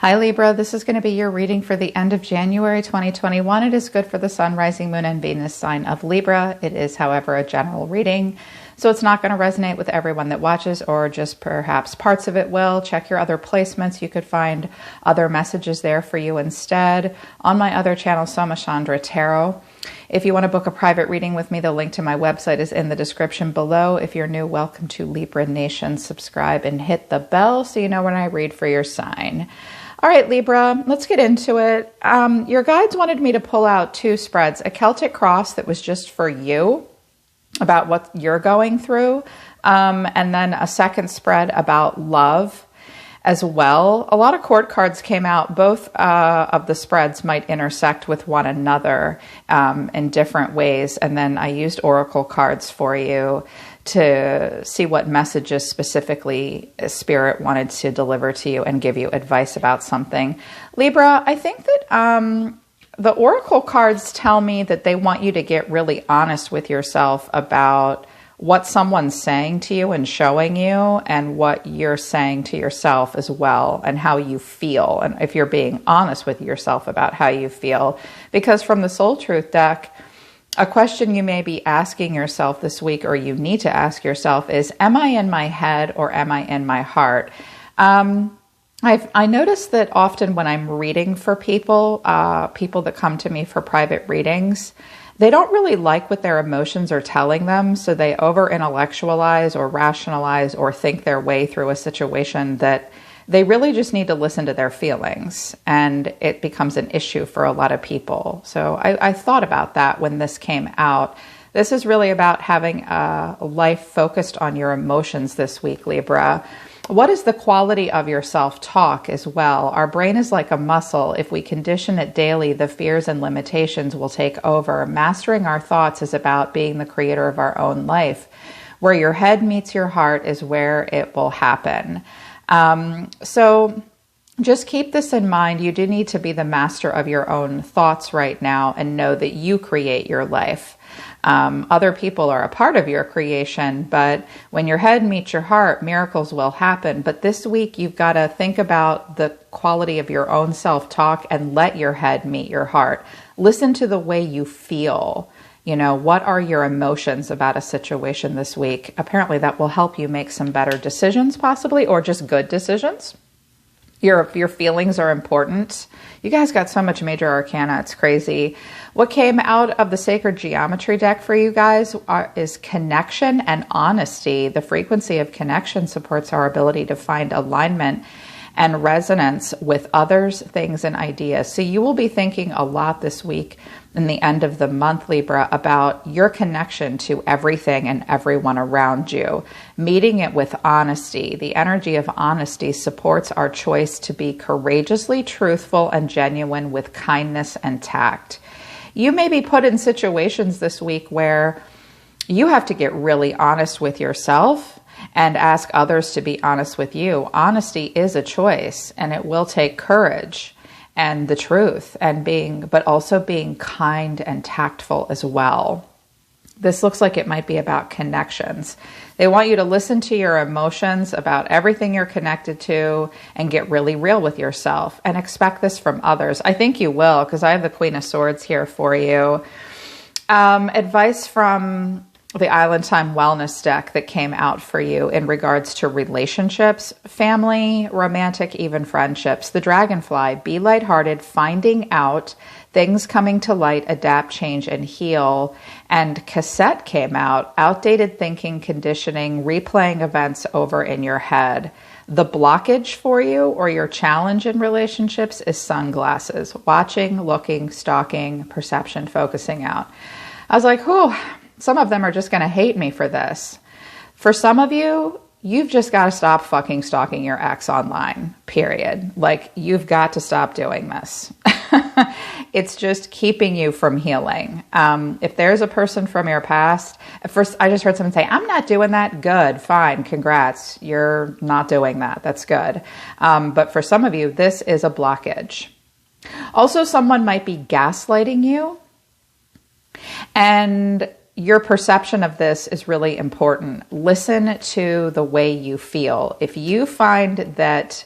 Hi Libra, this is going to be your reading for the end of January 2021. It is good for the Sun, Rising, Moon, and Venus sign of Libra. It is, however, a general reading, so it's not going to resonate with everyone that watches, or just perhaps parts of it will. Check your other placements. You could find other messages there for you instead on my other channel, Soma, Chandra Tarot. If you want to book a private reading with me, the link to my website is in the description below. If you're new, welcome to Libra Nation. Subscribe and hit the bell so you know when I read for your sign. All right, Libra, let's get into it. Your guides wanted me to pull out two spreads, a Celtic cross that was just for you, about what you're going through, and then a second spread about love as well. A lot of court cards came out. Both of the spreads might intersect with one another in different ways, and then I used oracle cards for you to see what messages specifically Spirit wanted to deliver to you and give you advice about something. Libra, I think that the oracle cards tell me that they want you to get really honest with yourself about what someone's saying to you and showing you, and what you're saying to yourself as well, and how you feel, and if you're being honest with yourself about how you feel. Because from the Soul Truth deck, a question you may be asking yourself this week, or you need to ask yourself, is, am I in my head or am I in my heart? I noticed that often when I'm reading for people, people that come to me for private readings, they don't really like what their emotions are telling them, so they over-intellectualize or rationalize or think their way through a situation that they really just need to listen to their feelings, and it becomes an issue for a lot of people. So I thought about that when this came out. This is really about having a life focused on your emotions this week, Libra. What is the quality of your self-talk as well? Our brain is like a muscle. If we condition it daily, the fears and limitations will take over. Mastering our thoughts is about being the creator of our own life. Where your head meets your heart is where it will happen. So just keep this in mind. You do need to be the master of your own thoughts right now and know that you create your life. Other people are a part of your creation, but when your head meets your heart, miracles will happen. But this week, you've got to think about the quality of your own self-talk and let your head meet your heart. Listen to the way you feel. You know, what are your emotions about a situation this week? Apparently that will help you make some better decisions, possibly, or just good decisions. Your feelings are important. You guys got so much major arcana, it's crazy. What came out of the Sacred Geometry deck for you guys is connection and honesty. The frequency of connection supports our ability to find alignment and resonance with others, things, and ideas. So you will be thinking a lot this week in the end of the month, Libra, about your connection to everything and everyone around you, meeting it with honesty. The energy of honesty supports our choice to be courageously truthful and genuine with kindness and tact. You may be put in situations this week where you have to get really honest with yourself and ask others to be honest with you. Honesty is a choice, and it will take courage and the truth, and but also being kind and tactful as well. This looks like it might be about connections. They want you to listen to your emotions about everything you're connected to and get really real with yourself, and expect this from others. I think you will, because I have the Queen of Swords here for you. Advice from the Island Time Wellness deck that came out for you in regards to relationships, family, romantic, even friendships. The Dragonfly, be lighthearted, finding out, things coming to light, adapt, change, and heal. And Cassette came out, outdated thinking, conditioning, replaying events over in your head. The blockage for you, or your challenge in relationships, is sunglasses. Watching, looking, stalking, perception, focusing out. I was like, whew. Some of them are just going to hate me for this. For some of you, you've just got to stop fucking stalking your ex online, period. Like, you've got to stop doing this. It's just keeping you from healing. If there's a person from your past, at first I just heard someone say, I'm not doing that. Good, fine, congrats. You're not doing that. That's good. But for some of you, this is a blockage. Also, someone might be gaslighting you. And your perception of this is really important. Listen to the way you feel. If you find that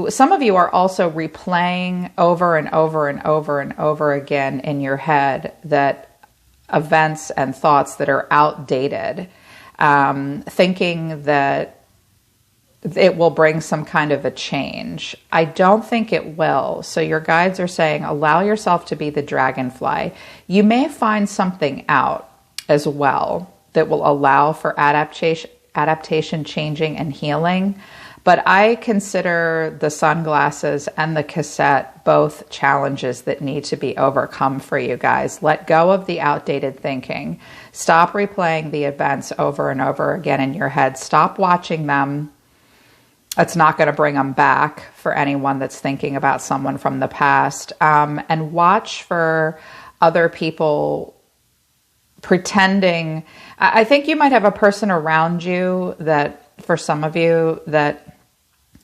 some of you are also replaying over and over and over and over again in your head that events and thoughts that are outdated, thinking that it will bring some kind of a change. I don't think it will. So your guides are saying, allow yourself to be the dragonfly. You may find something out as well that will allow for adaptation, changing, and healing. But I consider the sunglasses and the cassette both challenges that need to be overcome for you guys. Let go of the outdated thinking. Stop replaying the events over and over again in your head. Stop watching them. It's not going to bring them back for anyone that's thinking about someone from the past. And watch for other people pretending. I think you might have a person around you that, for some of you, that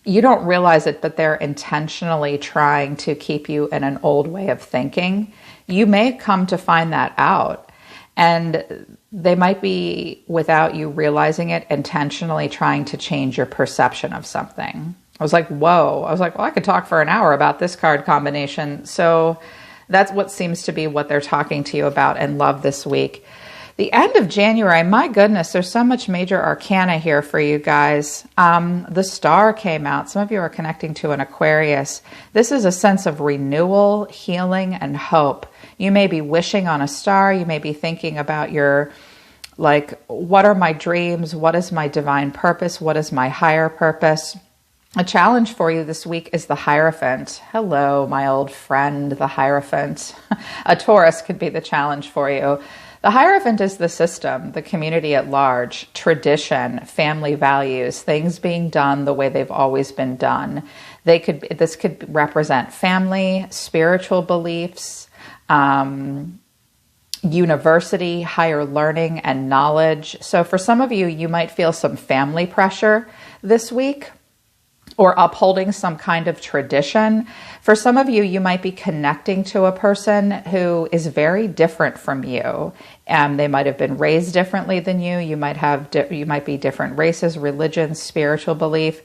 you don't realize it, but they're intentionally trying to keep you in an old way of thinking. You may come to find that out. And they might be, without you realizing it, intentionally trying to change your perception of something. I was like, whoa. I was like, well, I could talk for an hour about this card combination. So that's what seems to be what they're talking to you about in love this week. The end of January, my goodness, there's so much major arcana here for you guys. The star came out. Some of you are connecting to an Aquarius. This is a sense of renewal, healing, and hope. You may be wishing on a star. You may be thinking about your, like, what are my dreams? What is my divine purpose? What is my higher purpose? A challenge for you this week is the Hierophant. Hello, my old friend, the Hierophant. A Taurus could be the challenge for you. The Hierophant is the system, the community at large, tradition, family values, things being done the way they've always been done. This could represent family, spiritual beliefs, university, higher learning, and knowledge. So for some of you, you might feel some family pressure this week, or upholding some kind of tradition. For some of you, you might be connecting to a person who is very different from you. They might have been raised differently than you. You might be different races, religions, spiritual belief.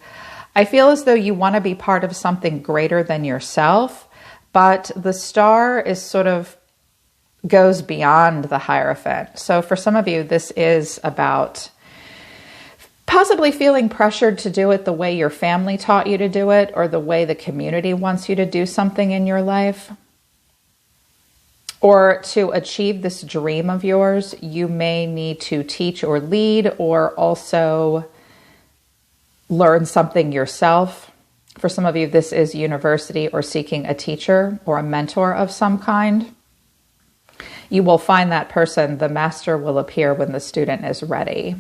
I feel as though you want to be part of something greater than yourself, but the star is sort of goes beyond the Hierophant. So for some of you, this is about possibly feeling pressured to do it the way your family taught you to do it, or the way the community wants you to do something in your life. Or to achieve this dream of yours, you may need to teach or lead, or also learn something yourself. For some of you, this is university or seeking a teacher or a mentor of some kind. You will find that person. The master will appear when the student is ready.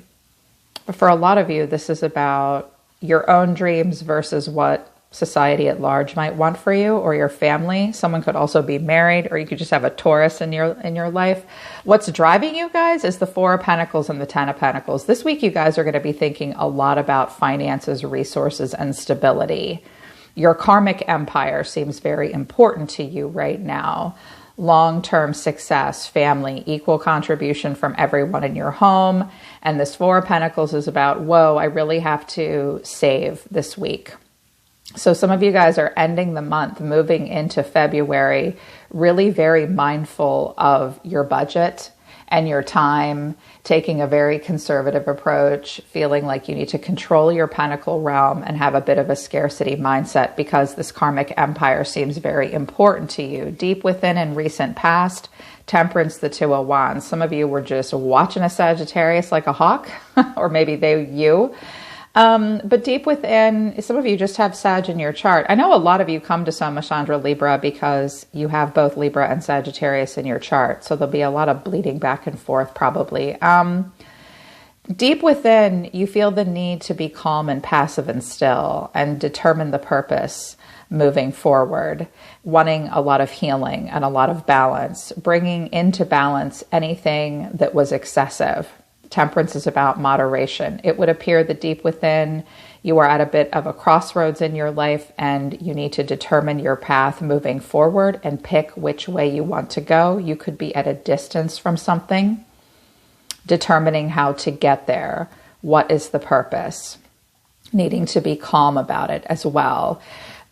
But for a lot of you, this is about your own dreams versus what society at large might want for you, or your family. Someone could also be married, or you could just have a Taurus in your life. What's driving you guys is the Four of Pentacles and the Ten of Pentacles. This week, you guys are going to be thinking a lot about finances, resources, and stability. Your karmic empire seems very important to you right now. Long-term success, family, equal contribution from everyone in your home. And this Four of Pentacles is about, whoa, I really have to save this week. So some of you guys are ending the month, moving into February, really very mindful of your budget and your time, taking a very conservative approach, feeling like you need to control your pentacle realm and have a bit of a scarcity mindset because this karmic empire seems very important to you. Deep within in recent past, Temperance, the Two of Wands. Some of you were just watching a Sagittarius like a hawk, or maybe you. But deep within, some of you just have Sag in your chart. I know a lot of you come to Soma, Chandra, Libra because you have both Libra and Sagittarius in your chart. So there'll be a lot of bleeding back and forth probably. Deep within, you feel the need to be calm and passive and still and determine the purpose moving forward, wanting a lot of healing and a lot of balance, bringing into balance anything that was excessive. Temperance is about moderation. It would appear that deep within, you are at a bit of a crossroads in your life and you need to determine your path moving forward and pick which way you want to go. You could be at a distance from something, determining how to get there. What is the purpose? needing to be calm about it as well.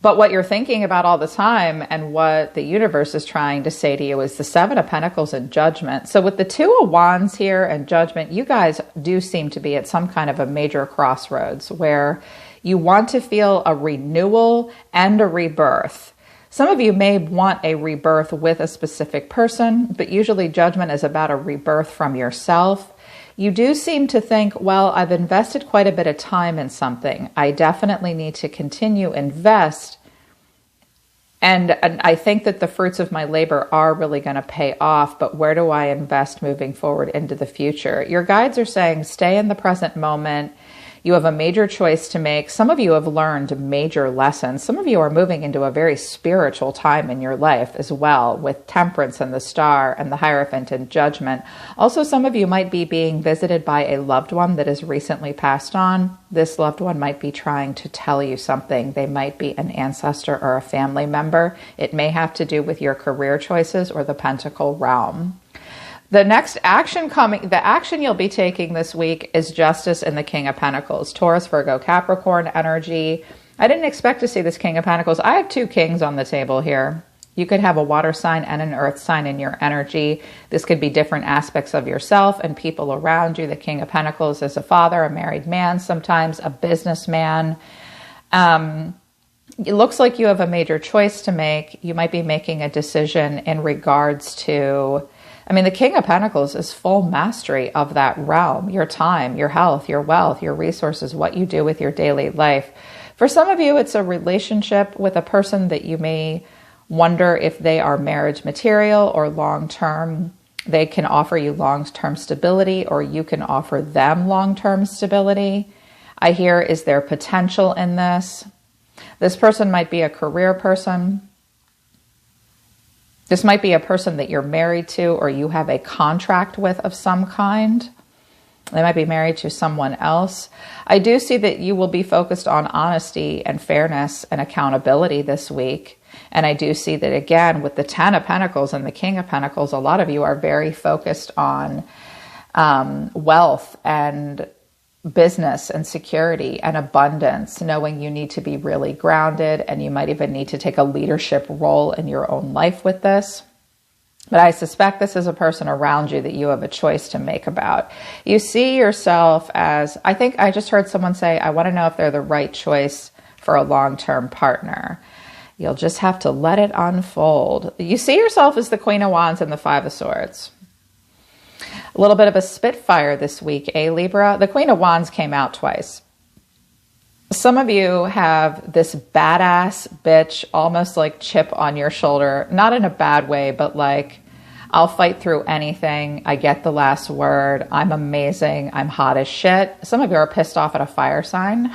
But what you're thinking about all the time and what the universe is trying to say to you is the Seven of Pentacles and Judgment. So with the Two of Wands here and Judgment, you guys do seem to be at some kind of a major crossroads where you want to feel a renewal and a rebirth. Some of you may want a rebirth with a specific person, but usually Judgment is about a rebirth from yourself. You do seem to think, well, I've invested quite a bit of time in something. I definitely need to continue invest. And I think that the fruits of my labor are really going to pay off, but where do I invest moving forward into the future? Your guides are saying, stay in the present moment. You have a major choice to make. Some of you have learned major lessons. Some of you are moving into a very spiritual time in your life as well, with Temperance and the Star and the Hierophant and Judgment. Also, some of you might be being visited by a loved one that has recently passed on. This loved one might be trying to tell you something. They might be an ancestor or a family member. It may have to do with your career choices or the Pentacle realm. The next action the action you'll be taking this week is Justice and the King of Pentacles, Taurus, Virgo, Capricorn energy. I didn't expect to see this King of Pentacles. I have two kings on the table here. You could have a water sign and an earth sign in your energy. This could be different aspects of yourself and people around you. The King of Pentacles is a father, a married man, sometimes a businessman. It looks like you have a major choice to make. You might be making a decision in regards to, the King of Pentacles is full mastery of that realm, your time, your health, your wealth, your resources, what you do with your daily life. For some of you, it's a relationship with a person that you may wonder if they are marriage material or long-term. They can offer you long-term stability, or you can offer them long-term stability. I hear, is there potential in this? This person might be a career person. This might be a person that you're married to or you have a contract with of some kind. They might be married to someone else. I do see that you will be focused on honesty and fairness and accountability this week. And I do see that, again, with the Ten of Pentacles and the King of Pentacles, a lot of you are very focused on wealth and business and security and abundance, knowing you need to be really grounded, and you might even need to take a leadership role in your own life with this. But I suspect this is a person around you that you have a choice to make about. You see yourself as, I think I just heard someone say, I want to know if they're the right choice for a long-term partner. You'll just have to let it unfold. You see yourself as the Queen of Wands and the Five of Swords. A little bit of a spitfire this week, Libra? The Queen of Wands came out twice. Some of you have this badass bitch, almost like chip on your shoulder. Not in a bad way, but like, I'll fight through anything. I get the last word. I'm amazing. I'm hot as shit. Some of you are pissed off at a fire sign.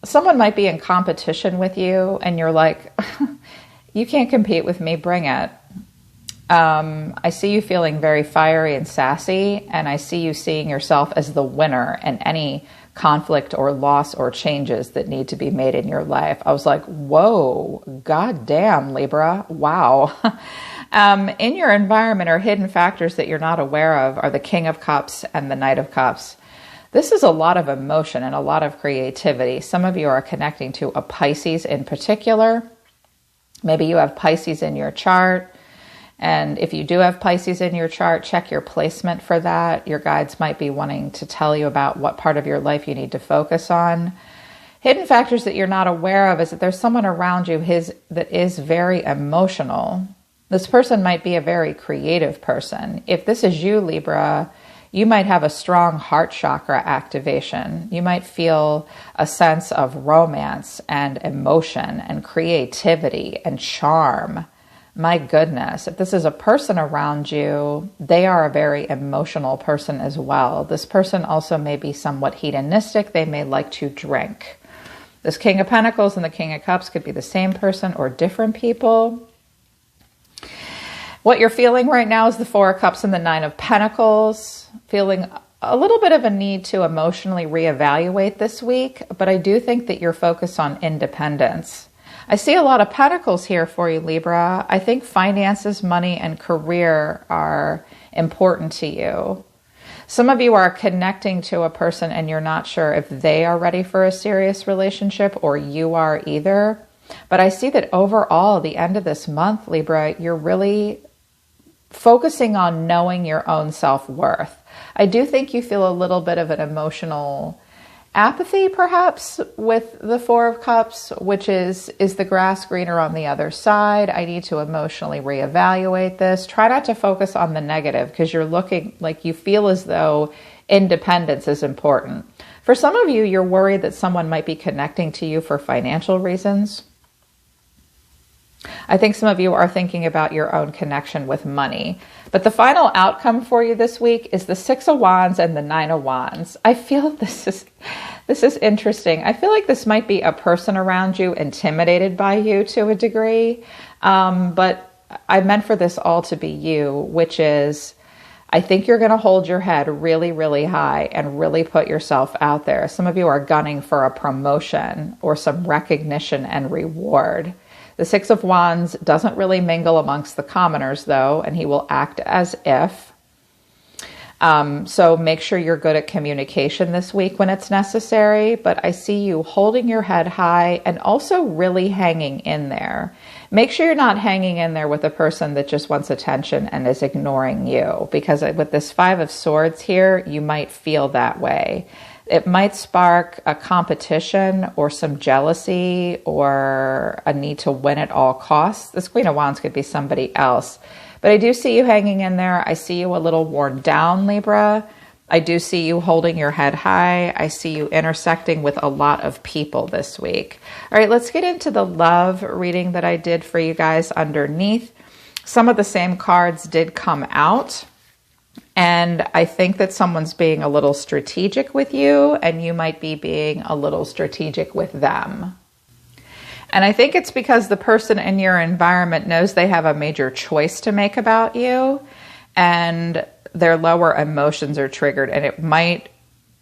Someone might be in competition with you and you're like, you can't compete with me, bring it. I see you feeling very fiery and sassy, and I see you seeing yourself as the winner in any conflict or loss or changes that need to be made in your life. I was like, whoa, goddamn, Libra, wow. In your environment are hidden factors that you're not aware of are the King of Cups and the Knight of Cups. This is a lot of emotion and a lot of creativity. Some of you are connecting to a Pisces in particular. Maybe you have Pisces in your chart. And if you do have Pisces in your chart, check your placement for that. Your guides might be wanting to tell you about what part of your life you need to focus on. Hidden factors that you're not aware of is that there's someone around you that is very emotional. This person might be a very creative person. If this is you, Libra, you might have a strong heart chakra activation. You might feel a sense of romance and emotion and creativity and charm. My goodness, if this is a person around you, they are a very emotional person as well. This person also may be somewhat hedonistic. They may like to drink. This King of Pentacles and the King of Cups could be the same person or different people. What you're feeling right now is the Four of Cups and the Nine of Pentacles. Feeling a little bit of a need to emotionally reevaluate this week, but I do think that you're focused on independence. I see a lot of pentacles here for you, Libra. I think finances, money, and career are important to you. Some of you are connecting to a person and you're not sure if they are ready for a serious relationship or you are either. But I see that overall, the end of this month, Libra, you're really focusing on knowing your own self-worth. I do think you feel a little bit of an emotional apathy, perhaps, with the Four of Cups, which is the grass greener on the other side? I need to emotionally reevaluate this. Try not to focus on the negative because you're looking like you feel as though independence is important. For some of you, you're worried that someone might be connecting to you for financial reasons. I think some of you are thinking about your own connection with money. But the final outcome for you this week is the Six of Wands and the Nine of Wands. I feel this is interesting. I feel like this might be a person around you intimidated by you to a degree. But I meant for this all to be you, which is, I think you're going to hold your head really, really high and really put yourself out there. Some of you are gunning for a promotion or some recognition and reward. The Six of Wands doesn't really mingle amongst the commoners, though, and he will act as if. So make sure you're good at communication this week when it's necessary. But I see you holding your head high and also really hanging in there. Make sure you're not hanging in there with a person that just wants attention and is ignoring you. Because with this Five of Swords here, you might feel that way. It might spark a competition or some jealousy or a need to win at all costs. This Queen of Wands could be somebody else. But I do see you hanging in there. I see you a little worn down, Libra. I do see you holding your head high. I see you intersecting with a lot of people this week. All right, let's get into the love reading that I did for you guys underneath. Some of the same cards did come out. And I think that someone's being a little strategic with you, and you might be being a little strategic with them. And I think it's because the person in your environment knows they have a major choice to make about you, and their lower emotions are triggered. And it might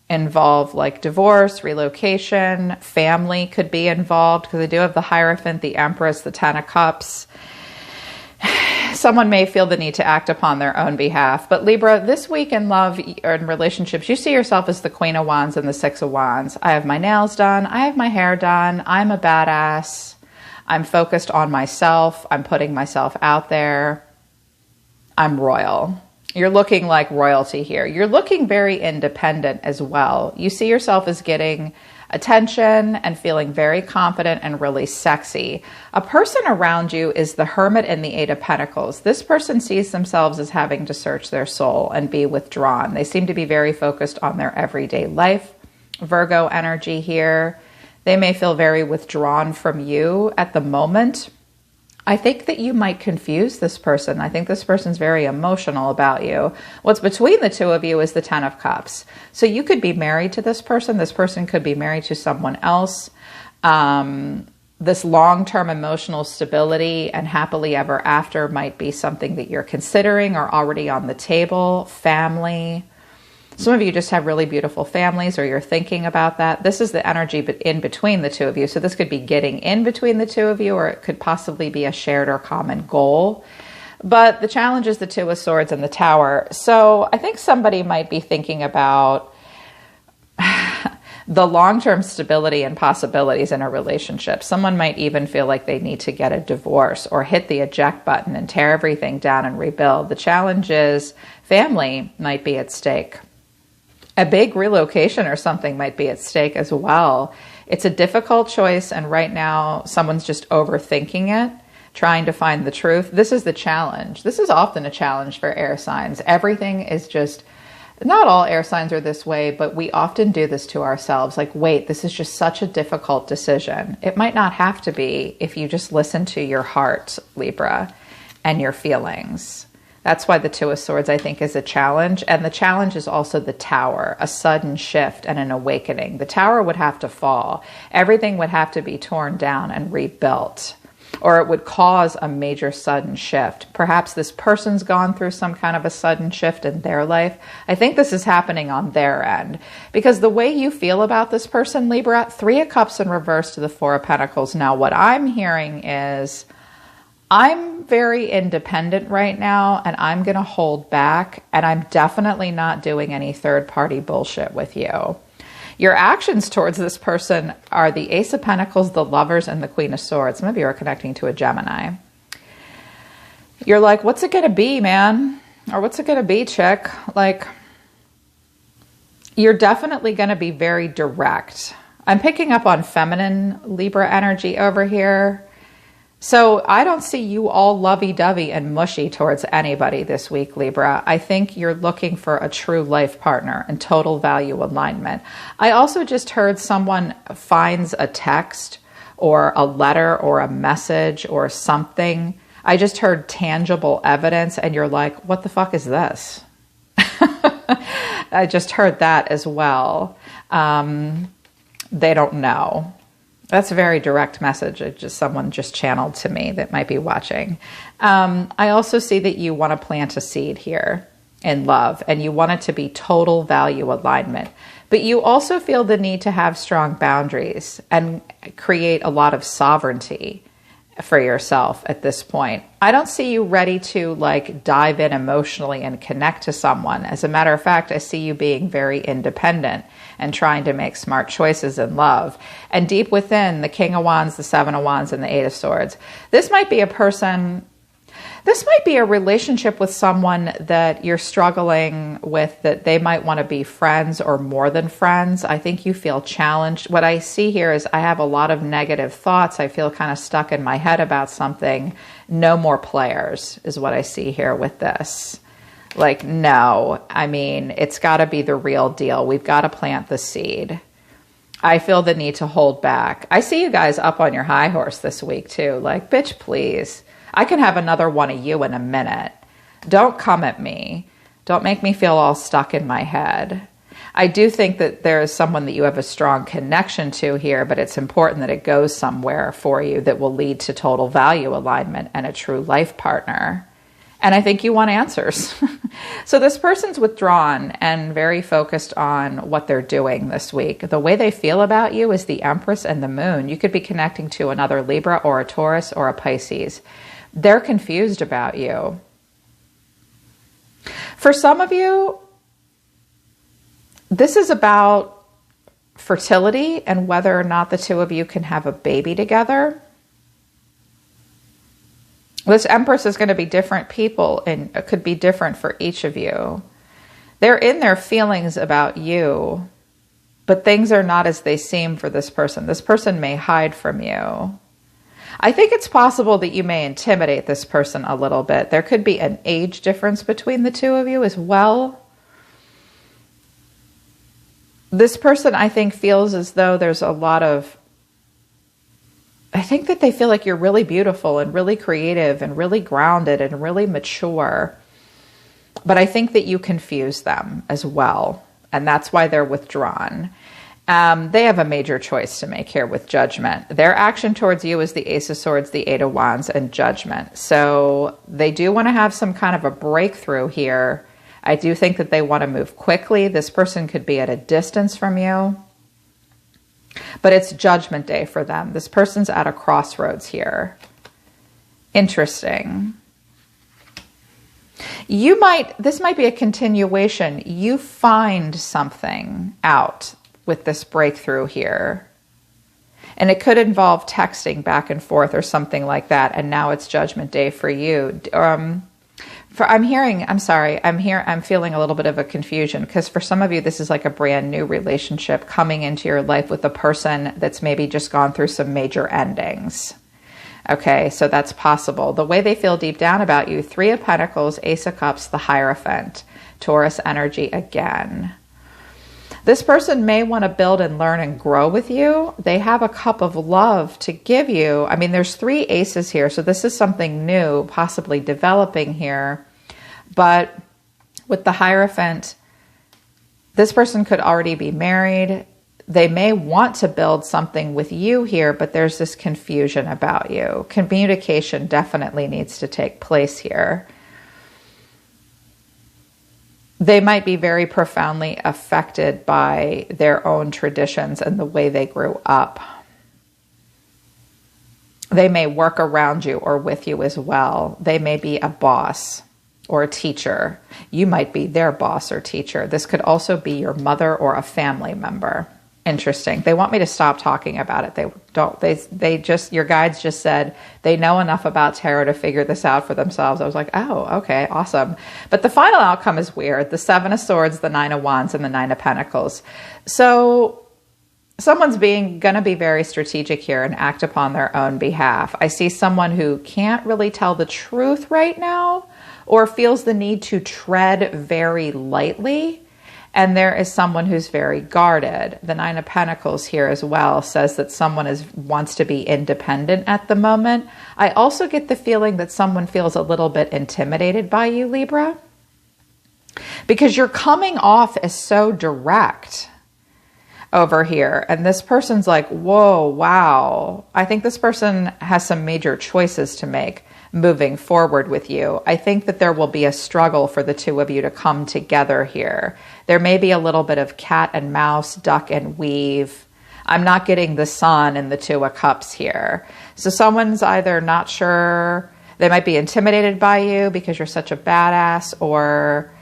involve like divorce, relocation, family could be involved, because they do have the Hierophant, the Empress, the Ten of Cups. Someone may feel the need to act upon their own behalf. But Libra, this week in love or in relationships, you see yourself as the Queen of Wands and the Six of Wands. I have my nails done. I have my hair done. I'm a badass. I'm focused on myself. I'm putting myself out there. I'm royal. You're looking like royalty here. You're looking very independent as well. You see yourself as getting attention and feeling very confident and really sexy. A person around you is the Hermit and the Eight of Pentacles. This person sees themselves as having to search their soul and be withdrawn. They seem to be very focused on their everyday life. Virgo energy here. They may feel very withdrawn from you at the moment. I think that you might confuse this person. I think this person's very emotional about you. What's between the two of you is the Ten of Cups. So you could be married to this person. This person could be married to someone else. This long-term emotional stability and happily ever after might be something that you're considering or already on the table. Family. Some of you just have really beautiful families or you're thinking about that. This is the energy in between the two of you. So this could be getting in between the two of you, or it could possibly be a shared or common goal. But the challenge is the Two of Swords and the Tower. So I think somebody might be thinking about the long-term stability and possibilities in a relationship. Someone might even feel like they need to get a divorce or hit the eject button and tear everything down and rebuild. The challenge is family might be at stake. A big relocation or something might be at stake as well. It's a difficult choice, and right now someone's just overthinking it, trying to find the truth. This is the challenge. This is often a challenge for air signs. Everything is just, not all air signs are this way, but we often do this to ourselves. Like, wait, this is just such a difficult decision. It might not have to be if you just listen to your heart, Libra, and your feelings. That's why the Two of Swords, I think, is a challenge. And the challenge is also the Tower, a sudden shift and an awakening. The Tower would have to fall. Everything would have to be torn down and rebuilt, or it would cause a major sudden shift. Perhaps this person's gone through some kind of a sudden shift in their life. I think this is happening on their end, because the way you feel about this person, Libra, Three of Cups in reverse to the Four of Pentacles. Now, what I'm hearing is, I'm very independent right now, and I'm going to hold back, and I'm definitely not doing any third-party bullshit with you. Your actions towards this person are the Ace of Pentacles, the Lovers, and the Queen of Swords. Some of you are connecting to a Gemini. You're like, what's it going to be, man? Or what's it going to be, chick? Like, you're definitely going to be very direct. I'm picking up on feminine Libra energy over here. So I don't see you all lovey-dovey and mushy towards anybody this week, Libra. I think you're looking for a true life partner and total value alignment. I also just heard someone finds a text or a letter or a message or something. I just heard tangible evidence, and you're like, what the fuck is this? I just heard that as well. They don't know. That's a very direct message. It just someone just channeled to me that might be watching. I also see that you want to plant a seed here in love, and you want it to be total value alignment. But you also feel the need to have strong boundaries and create a lot of sovereignty for yourself at this point. I don't see you ready to like dive in emotionally and connect to someone. As a matter of fact, I see you being very independent and trying to make smart choices in love. And deep within, the King of Wands, the Seven of Wands, and the Eight of Swords, this might be a person, this might be a relationship with someone that you're struggling with, that they might want to be friends or more than friends. I think you feel challenged. What I see here is I have a lot of negative thoughts. I feel kind of stuck in my head about something. No more players is what I see here with this. Like, no, I mean, it's got to be the real deal. We've got to plant the seed. I feel the need to hold back. I see you guys up on your high horse this week too. Like, bitch, please. I can have another one of you in a minute. Don't come at me. Don't make me feel all stuck in my head. I do think that there is someone that you have a strong connection to here, but it's important that it goes somewhere for you that will lead to total value alignment and a true life partner. And I think you want answers. So this person's withdrawn and very focused on what they're doing this week. The way they feel about you is the Empress and the Moon. You could be connecting to another Libra or a Taurus or a Pisces. They're confused about you. For some of you, this is about fertility and whether or not the two of you can have a baby together. This Empress is going to be different people, and it could be different for each of you. They're in their feelings about you, but things are not as they seem for this person. This person may hide from you. I think it's possible that you may intimidate this person a little bit. There could be an age difference between the two of you as well. This person, I think, feels as though there's a lot of, I think that they feel like you're really beautiful and really creative and really grounded and really mature. But I think that you confuse them as well. And that's why they're withdrawn. They have a major choice to make here with Judgment. Their action towards you is the Ace of Swords, the Eight of Wands, and Judgment. So they do want to have some kind of a breakthrough here. I do think that they want to move quickly. This person could be at a distance from you. But it's Judgment Day for them. This person's at a crossroads here. Interesting. This might be a continuation. You find something out with this breakthrough here. And it could involve texting back and forth or something like that. And now it's Judgment Day for you. I'm feeling a little bit of a confusion because for some of you, this is like a brand new relationship coming into your life with a person that's maybe just gone through some major endings. Okay, so that's possible. The way they feel deep down about you, Three of Pentacles, Ace of Cups, the Hierophant, Taurus energy again. This person may want to build and learn and grow with you. They have a cup of love to give you. I mean, there's three aces here, so this is something new, possibly developing here. But with the Hierophant, this person could already be married. They may want to build something with you here, but there's this confusion about you. Communication definitely needs to take place here. They might be very profoundly affected by their own traditions and the way they grew up. They may work around you or with you as well. They may be a boss or a teacher. You might be their boss or teacher. This could also be your mother or a family member. Interesting. They want me to stop talking about it. They just, your guides just said they know enough about tarot to figure this out for themselves. I was like, oh, okay, awesome. But the final outcome is weird. The 7 of Swords, the 9 of Wands, and the 9 of Pentacles. So someone's gonna be very strategic here and act upon their own behalf. I see someone who can't really tell the truth right now or feels the need to tread very lightly. And there is someone who's very guarded. The 9 of Pentacles here as well says that someone wants to be independent at the moment. I also get the feeling that someone feels a little bit intimidated by you, Libra, because you're coming off as so direct over here. And this person's like, whoa, wow. I think this person has some major choices to make moving forward with you. I think that there will be a struggle for the two of you to come together here. There may be a little bit of cat and mouse, duck and weave. I'm not getting the Sun and the 2 of Cups here. So someone's either not sure, they might be intimidated by you because you're such a badass, or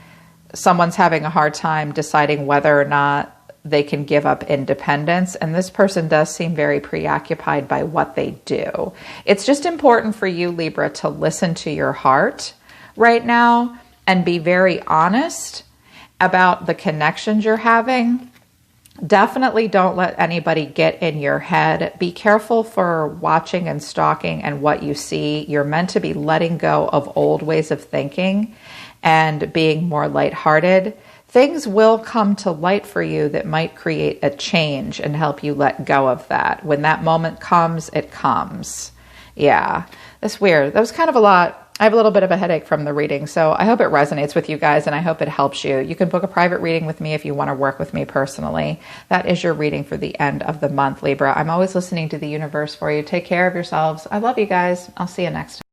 someone's having a hard time deciding whether or not they can give up independence. And this person does seem very preoccupied by what they do. It's just important for you, Libra, to listen to your heart right now and be very honest about the connections you're having. Definitely don't let anybody get in your head. Be careful for watching and stalking and what you see. You're meant to be letting go of old ways of thinking and being more lighthearted. Things will come to light for you that might create a change and help you let go of that. When that moment comes, it comes. Yeah, that's weird. That was kind of a lot. I have a little bit of a headache from the reading, so I hope it resonates with you guys, and I hope it helps you. You can book a private reading with me if you want to work with me personally. That is your reading for the end of the month, Libra. I'm always listening to the universe for you. Take care of yourselves. I love you guys. I'll see you next time.